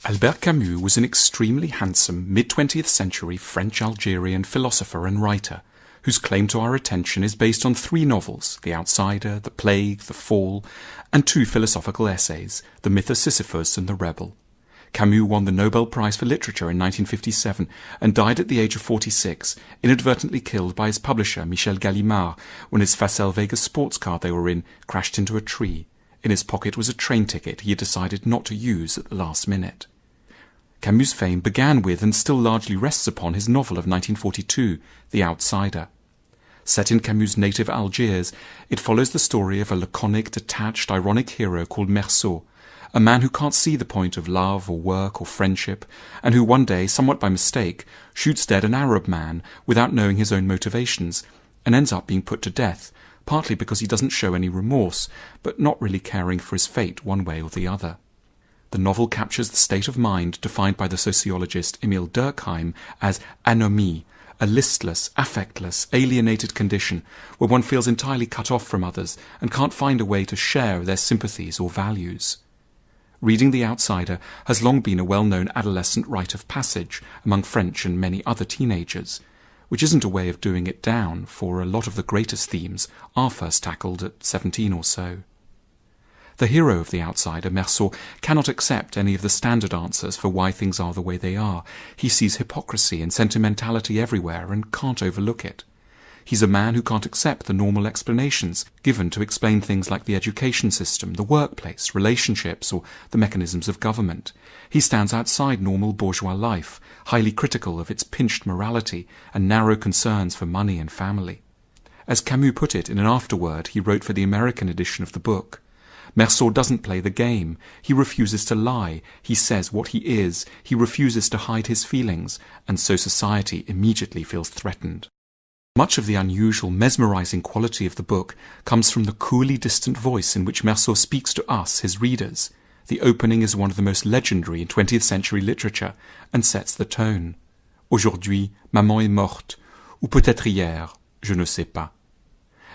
Albert Camus was an extremely handsome mid-20th century French-Algerian philosopher and writer, whose claim to our attention is based on 3 novels, The Outsider, The Plague, The Fall, and 2 philosophical essays, The Myth of Sisyphus and The Rebel. Camus won the Nobel Prize for Literature in 1957 and died at the age of 46, inadvertently killed by his publisher Michel Gallimard when his Facel Vega sports car they were in crashed into a tree. In his pocket was a train ticket he had decided not to use at the last minute. Camus' fame began with and still largely rests upon his novel of 1942, The Outsider. Set in Camus' native Algiers, it follows the story of a laconic, detached, ironic hero called Meursault, a man who can't see the point of love or work or friendship, and who one day, somewhat by mistake, shoots dead an Arab man without knowing his own motivations, and ends up being put to death, partly because he doesn't show any remorse, but not really caring for his fate one way or the other. The novel captures the state of mind defined by the sociologist Emile Durkheim as anomie, a listless, affectless, alienated condition where one feels entirely cut off from others and can't find a way to share their sympathies or values. Reading The Outsider has long been a well-known adolescent rite of passage among French and many other teenagers, which isn't a way of doing it down, for a lot of the greatest themes are first tackled at 17 or so. The hero of The Outsider, Meursault, cannot accept any of the standard answers for why things are the way they are. He sees hypocrisy and sentimentality everywhere and can't overlook it. He's a man who can't accept the normal explanations given to explain things like the education system, the workplace, relationships, or the mechanisms of government. He stands outside normal bourgeois life, highly critical of its pinched morality and narrow concerns for money and family. As Camus put it in an afterword he wrote for the American edition of the book, Meursault doesn't play the game. He refuses to lie. He says what he is. He refuses to hide his feelings, and so society immediately feels threatened. Much of the unusual, mesmerizing quality of the book comes from the coolly distant voice in which Meursault speaks to us, his readers. The opening is one of the most legendary in 20th century literature and sets the tone. Aujourd'hui, maman est morte, ou peut-être hier, je ne sais pas.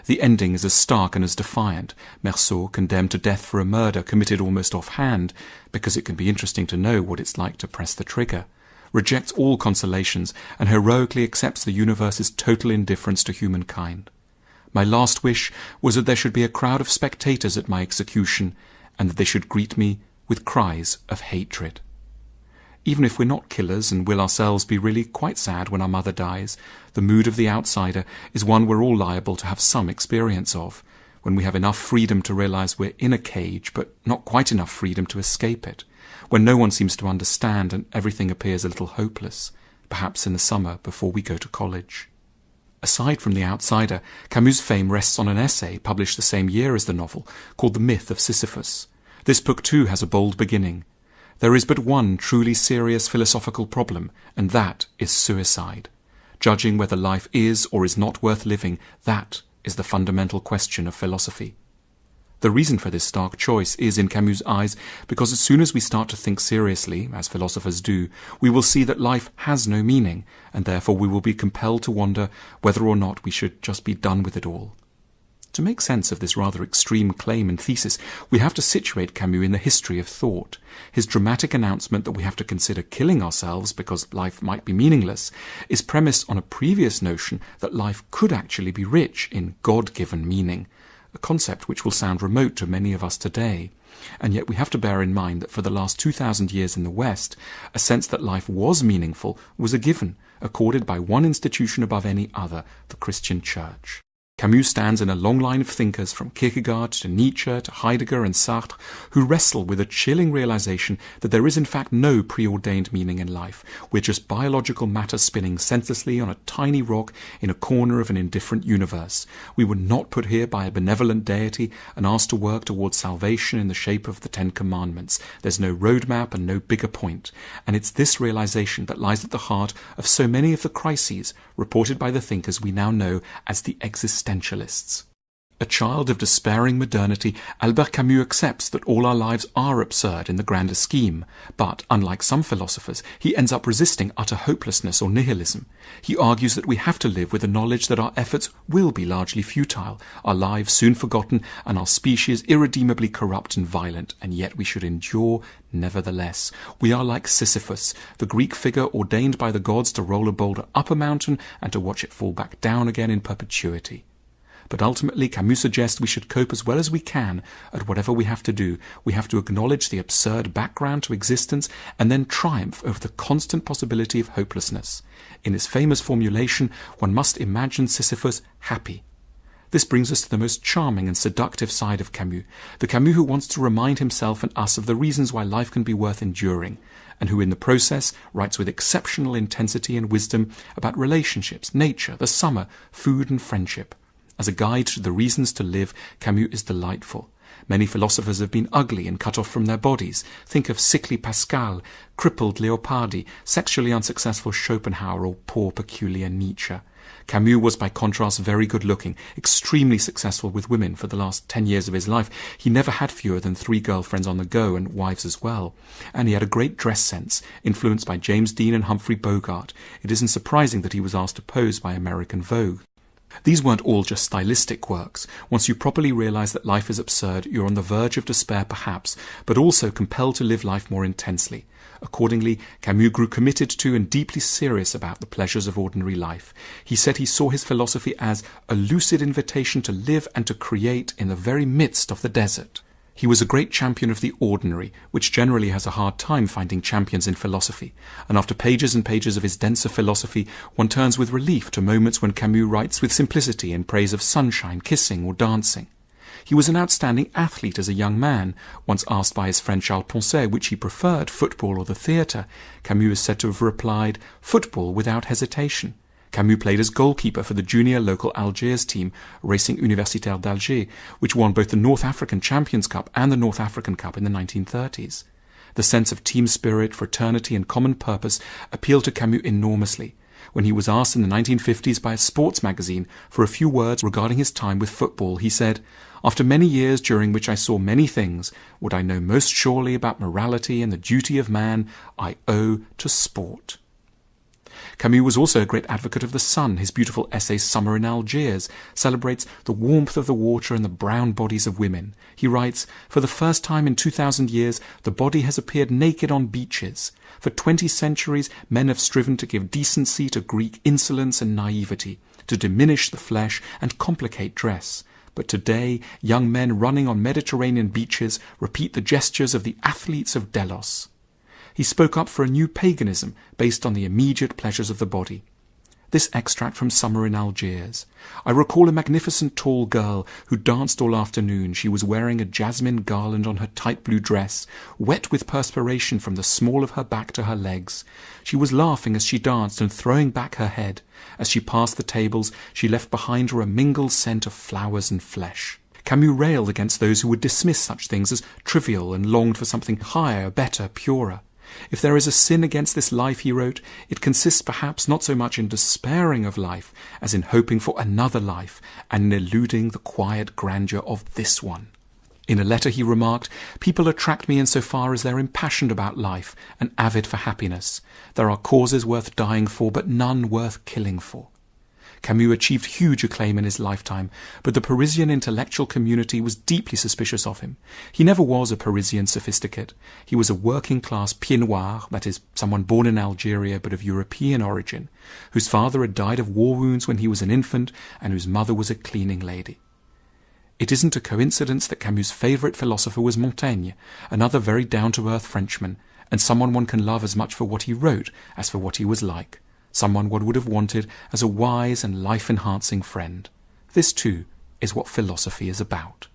The ending is as stark and as defiant. Meursault, condemned to death for a murder committed almost offhand, because it can be interesting to know what it's like to press the trigger, rejects all consolations and heroically accepts the universe's total indifference to humankind. My last wish was that there should be a crowd of spectators at my execution, and that they should greet me with cries of hatred. Even if we're not killers and will ourselves be really quite sad when our mother dies, the mood of The Outsider is one we're all liable to have some experience of, when we have enough freedom to realize we're in a cage but not quite enough freedom to escape it, when no one seems to understand and everything appears a little hopeless, perhaps in the summer before we go to college. Aside from The Outsider, Camus' fame rests on an essay published the same year as the novel, called The Myth of Sisyphus. This book too has a bold beginning. There is but one truly serious philosophical problem, and that is suicide. Judging whether life is or is not worth living, that is the fundamental question of philosophy. The reason for this stark choice is, in Camus' eyes, because as soon as we start to think seriously, as philosophers do, we will see that life has no meaning, and therefore we will be compelled to wonder whether or not we should just be done with it all. To make sense of this rather extreme claim and thesis, we have to situate Camus in the history of thought. His dramatic announcement that we have to consider killing ourselves because life might be meaningless is premised on a previous notion that life could actually be rich in God-given meaning, a concept which will sound remote to many of us today. And yet we have to bear in mind that for the last 2,000 years in the West, a sense that life was meaningful was a given, accorded by one institution above any other, the Christian Church. Camus stands in a long line of thinkers from Kierkegaard to Nietzsche to Heidegger and Sartre who wrestle with a chilling realization that there is in fact no preordained meaning in life. We're just biological matter spinning senselessly on a tiny rock in a corner of an indifferent universe. We were not put here by a benevolent deity and asked to work towards salvation in the shape of the 10 Commandments. There's no roadmap and no bigger point. And it's this realization that lies at the heart of so many of the crises reported by the thinkers we now know as the existentialists. A child of despairing modernity, Albert Camus accepts that all our lives are absurd in the grander scheme, but, unlike some philosophers, he ends up resisting utter hopelessness or nihilism. He argues that we have to live with the knowledge that our efforts will be largely futile, our lives soon forgotten, and our species irredeemably corrupt and violent, and yet we should endure nevertheless. We are like Sisyphus, the Greek figure ordained by the gods to roll a boulder up a mountain and to watch it fall back down again in perpetuity. But ultimately, Camus suggests we should cope as well as we can at whatever we have to do. We have to acknowledge the absurd background to existence and then triumph over the constant possibility of hopelessness. In his famous formulation, one must imagine Sisyphus happy. This brings us to the most charming and seductive side of Camus, the Camus who wants to remind himself and us of the reasons why life can be worth enduring, and who in the process writes with exceptional intensity and wisdom about relationships, nature, the summer, food and friendship. As a guide to the reasons to live, Camus is delightful. Many philosophers have been ugly and cut off from their bodies. Think of sickly Pascal, crippled Leopardi, sexually unsuccessful Schopenhauer, or poor peculiar Nietzsche. Camus was by contrast very good-looking, extremely successful with women for the last 10 years of his life. He never had fewer than 3 girlfriends on the go, and wives as well. And he had a great dress sense, influenced by James Dean and Humphrey Bogart. It isn't surprising that he was asked to pose by American Vogue. These weren't all just stylistic works. Once you properly realize that life is absurd, you're on the verge of despair perhaps, but also compelled to live life more intensely. Accordingly, Camus grew committed to and deeply serious about the pleasures of ordinary life. He said he saw his philosophy as a lucid invitation to live and to create in the very midst of the desert. He was a great champion of the ordinary, which generally has a hard time finding champions in philosophy, and after pages and pages of his denser philosophy, one turns with relief to moments when Camus writes with simplicity in praise of sunshine, kissing, or dancing. He was an outstanding athlete as a young man. Once asked by his friend Charles Poncet which he preferred, football or the theatre, Camus is said to have replied, "Football without hesitation." Camus played as goalkeeper for the junior local Algiers team, Racing Universitaire d'Alger, which won both the North African Champions Cup and the North African Cup in the 1930s. The sense of team spirit, fraternity and common purpose appealed to Camus enormously. When he was asked in the 1950s by a sports magazine for a few words regarding his time with football, he said, "After many years during which I saw many things, what I know most surely about morality and the duty of man, I owe to sport." Camus was also a great advocate of the sun. His beautiful essay Summer in Algiers celebrates the warmth of the water and the brown bodies of women. He writes, "For the first time in 2000 years, the body has appeared naked on beaches. For 20 centuries, men have striven to give decency to Greek insolence and naivety, to diminish the flesh and complicate dress. But today, young men running on Mediterranean beaches repeat the gestures of the athletes of Delos." He spoke up for a new paganism based on the immediate pleasures of the body. This extract from Summer in Algiers. "I recall a magnificent tall girl who danced all afternoon. She was wearing a jasmine garland on her tight blue dress, wet with perspiration from the small of her back to her legs. She was laughing as she danced and throwing back her head. As she passed the tables, she left behind her a mingled scent of flowers and flesh." Camus railed against those who would dismiss such things as trivial and longed for something higher, better, purer. If there is a sin against this life, he wrote, it consists perhaps not so much in despairing of life as in hoping for another life and in eluding the quiet grandeur of this one. In a letter he remarked, "People attract me insofar as they're impassioned about life and avid for happiness. There are causes worth dying for, but none worth killing for." Camus achieved huge acclaim in his lifetime, but the Parisian intellectual community was deeply suspicious of him. He never was a Parisian sophisticate. He was a working-class pied noir, that is, someone born in Algeria but of European origin, whose father had died of war wounds when he was an infant and whose mother was a cleaning lady. It isn't a coincidence that Camus' favourite philosopher was Montaigne, another very down-to-earth Frenchman, and someone one can love as much for what he wrote as for what he was like. Someone one would have wanted as a wise and life-enhancing friend. This, too, is what philosophy is about.